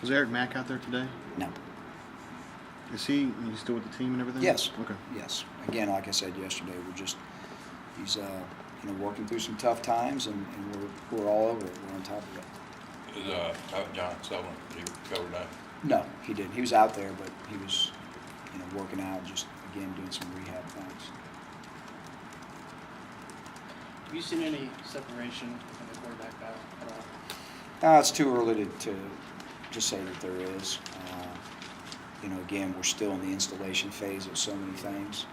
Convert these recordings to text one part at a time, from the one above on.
Was Eric Mack out there today? No. Is he's still with the team and everything? Yes. Okay. Yes. Again, like I said yesterday, he's working through some tough times, and we're all over it. We're on top of it. Is John Sullivan, did he cover that? No, he didn't. He was out there, but he was, working out, just again doing some rehab things. Have you seen any separation in the quarterback battle at all? It's too early to say that there is. Again, we're still in the installation phase of so many things.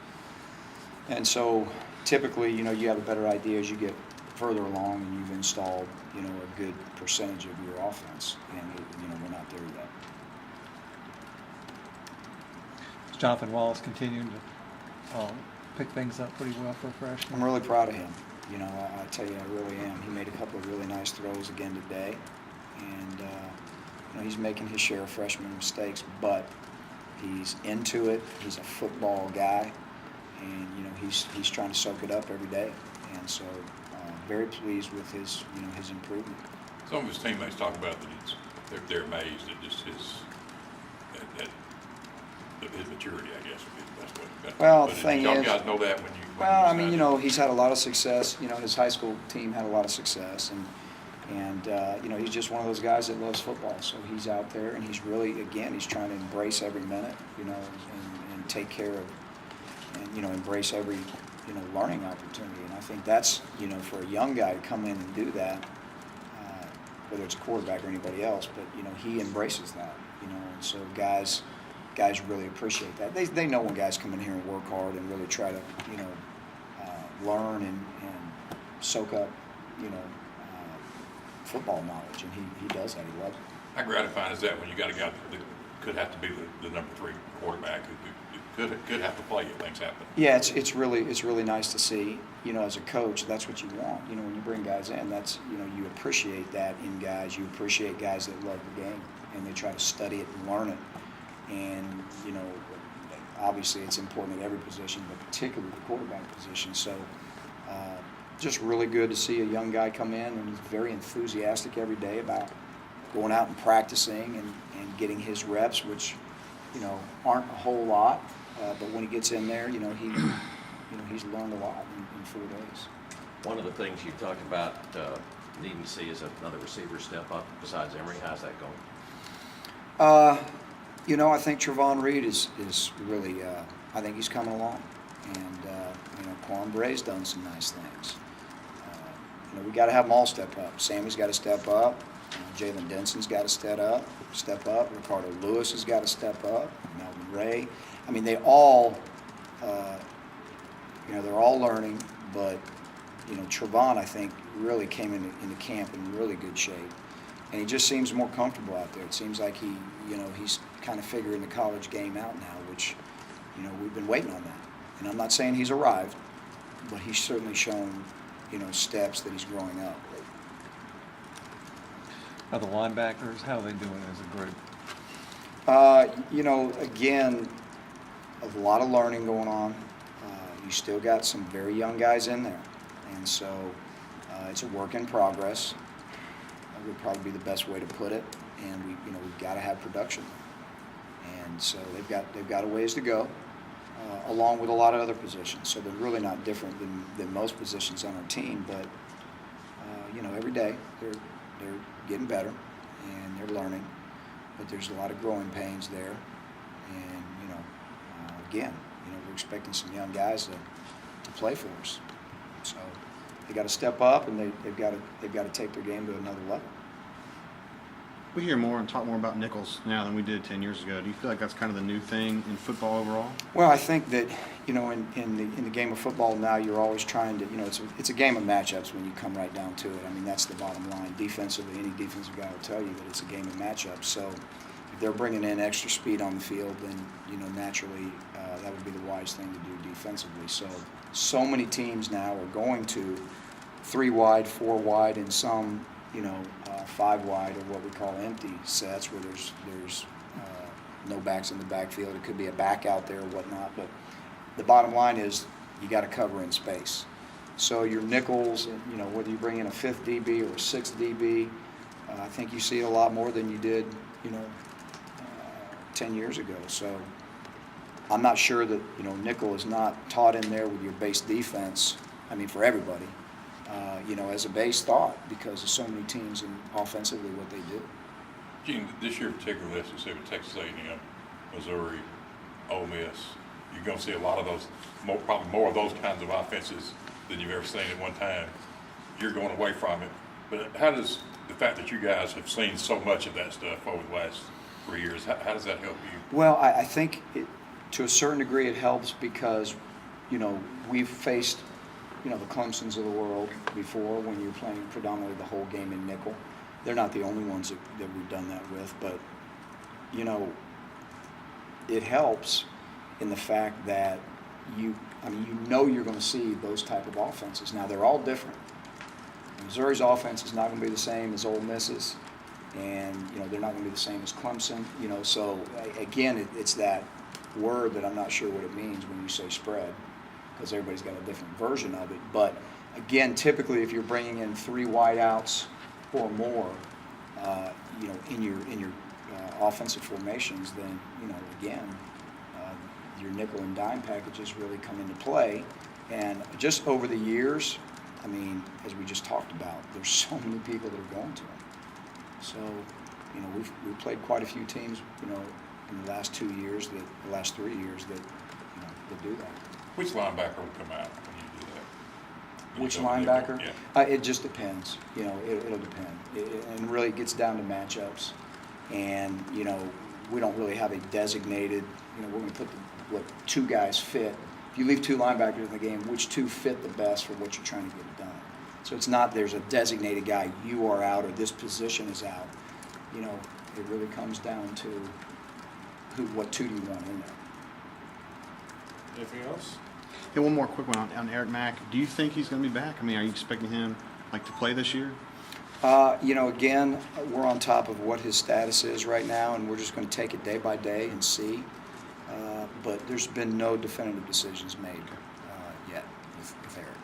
And so typically, you have a better idea as you get further along and you've installed, a good percentage of your offense. And, we're not there yet. Is Jonathan Wallace continuing to pick things up pretty well for a freshman? I'm really proud of him. I tell you, I really am. He made a couple of really nice throws again today. And, he's making his share of freshman mistakes, but he's into it. He's a football guy, and he's trying to soak it up every day. And so, very pleased with his improvement. Some of his teammates talk about that they're amazed at just his maturity, I guess. Well, but the thing y'all is, guys know that when you. well, I mean, he's had a lot of success. His high school team had a lot of success, and he's just one of those guys that loves football. So he's out there, and he's really, again, he's trying to embrace every minute, and take care of, and embrace every, learning opportunity. And I think that's, for a young guy to come in and do that, whether it's a quarterback or anybody else, but he embraces that, and so guys really appreciate that. They know when guys come in here and work hard and really try to, learn and soak up, football knowledge, and he does that. He loves it. How gratifying is that when you got a guy that could have to be the number 3 quarterback who could have to play if things happen? Yeah, it's really nice to see. As a coach, that's what you want. When you bring guys in, that's you appreciate that in guys. You appreciate guys that love the game and they try to study it and learn it. And obviously it's important at every position, but particularly the quarterback position. So just really good to see a young guy come in, and he's very enthusiastic every day about going out and practicing and getting his reps, which aren't a whole lot, but when he gets in there, he's learned a lot in 4 days. One of the things you talked about needing to see is another receiver step up besides Emory. How's that going? I think Trevon Reed is really, I think he's coming along. And, Quan Bray's done some nice things. We got to have them all step up. Sammy's got to step up. Jalen Denson's got to step up. Ricardo Lewis has got to step up. Melvin Ray. I mean, they all, they're all learning, but, Trevon, I think, really came into camp in really good shape. And he just seems more comfortable out there. It seems like he's kind of figuring the college game out now, which, we've been waiting on that. And I'm not saying he's arrived, but he's certainly shown, steps that he's growing up. Are the linebackers, how are they doing as a group? Again, a lot of learning going on. You still got some very young guys in there. And so it's a work in progress. Would probably be the best way to put it, and we've got to have production, and so they've got a ways to go, along with a lot of other positions. So they're really not different than most positions on our team, but every day they're getting better and they're learning, but there's a lot of growing pains there, and again, we're expecting some young guys to play for us, so. They got to step up, and they've got to take their game to another level. We hear more and talk more about nickels now than we did 10 years ago. Do you feel like that's kind of the new thing in football overall? Well, I think that in the game of football now, you're always trying to it's a game of matchups when you come right down to it. I mean, that's the bottom line. Defensively, any defensive guy will tell you that it's a game of matchups. So if they're bringing in extra speed on the field, then naturally that would be the wise thing to do defensively. So many teams now are going to 3 wide, 4 wide, and some 5 wide, or what we call empty sets, where there's no backs in the backfield. It could be a back out there or whatnot, but the bottom line is you got to cover in space. So your nickels, whether you bring in a 5th DB or a 6th DB, I think you see a lot more than you did 10 years ago. So I'm not sure that, nickel is not taught in there with your base defense, I mean, for everybody, as a base thought, because of so many teams and offensively what they do. Gene, this year particularly, let's just say with Texas A&M, Missouri, Ole Miss, you're going to see a lot of those, probably more of those kinds of offenses than you've ever seen at one time. You're going away from it. But how does the fact that you guys have seen so much of that stuff over the last 3 years, how does that help you? Well, I think to a certain degree it helps because, we've faced, the Clemsons of the world before when you're playing predominantly the whole game in nickel. They're not the only ones that we've done that with, but, it helps in the fact that you're going to see those type of offenses. Now, they're all different. Missouri's offense is not going to be the same as Ole Miss's, and, they're not going to be the same as Clemson, so, again, it's that word that I'm not sure what it means when you say spread, because everybody's got a different version of it. But, again, typically if you're bringing in 3 wideouts or more, in your offensive formations, then, again, your nickel and dime packages really come into play. And just over the years, I mean, as we just talked about, there's so many people that are going to them. So, we've played quite a few teams, in the last 2 years, the last 3 years that do that. Which linebacker will come out when you do that? Which You don't- linebacker? Yeah. It just depends. It'll depend. And really it gets down to matchups. And, we don't really have a designated, we're going to put what 2 guys fit. If you leave 2 linebackers in the game, which 2 fit the best for what you're trying to get done? So it's not there's a designated guy, you are out or this position is out. It really comes down to what 2 do you want in there. Anything else? Hey, one more quick one on Eric Mack. Do you think he's going to be back? I mean, are you expecting him to play this year? Again, we're on top of what his status is right now, and we're just going to take it day by day and see. But there's been no definitive decisions made yet with Eric.